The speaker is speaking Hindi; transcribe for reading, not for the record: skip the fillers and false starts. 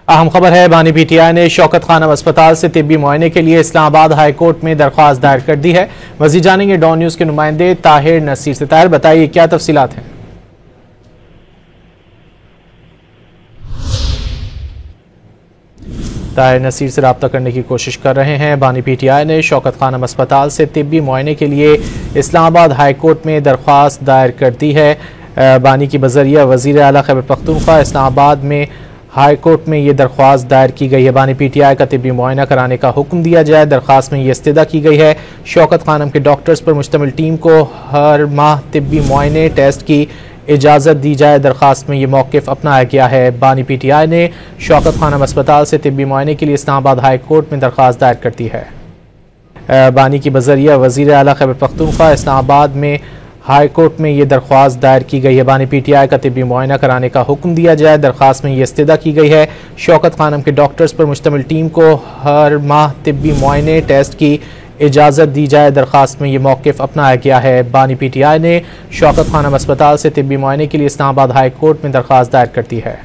अहम खबर है, बानी पीटीआई ने शौकत खानम अस्पताल से तिब्बी मुआयने के लिए इस्लामाबाद हाई कोर्ट में दरख्वास्त दायर कर दी है। मज़ीद जानेंगे डॉन न्यूज़ के नुमाइंदे ताहिर नसीर से। ताहिर, बताइए क्या तफसीलात हैं? ताहिर नसीर से रब्ता करने की कोशिश कर रहे हैं। बानी पीटीआई ने शौकत खानम अस्पताल से तिब्बी मुआयने के लिए इस्लामाबाद हाई कोर्ट में दरख्वास्त दायर कर दी है। बानी की बजरिया वज़ीर आला खैबर पख्तूनख्वा इस्लामाबाद में हाई कोर्ट में ये दरख्वास्त दायर की गई है। बानी पीटीआई का तिब्बी मुआयना कराने का हुक्म दिया जाए। दरख्वास्त में ये इस्तदा की गई है शौकत खानम के डॉक्टर्स पर मुश्तमिल टीम को हर माह तिब्बी मुआयने टेस्ट की इजाज़त दी जाए। दरख्वास्त में ये मौक़िफ़ अपनाया गया है। बानी पीटीआई ने शौकत खानम अस्पताल से तिब्बी मुआयने के लिए इस्लामाबाद हाई कोर्ट में दरख्वास्त दायर कर दी है। बानी की बजरिया वज़ीर आला खैबर पख्तूनख्वा इस्लामाबाद में हाई कोर्ट में ये दरख्वास्त दायर की गई है। बानी पीटीआई का तिब्बी मुआयना कराने का हुक्म दिया जाए। दरख्वास्त में ये इस्तदा की गई है शौकत खानम के डॉक्टर्स पर मुश्तमिल टीम को हर माह तिब्बी मुआयने टेस्ट की इजाज़त दी जाए। दरख्वास्त में ये मौक़िफ़ अपनाया गया है। बानी पीटीआई ने शौकत खानम अस्पताल से तिब्बी मुआयने के लिए इस्लामाबाद हाई कोर्ट में दरख्वास्त दायर कर दी है।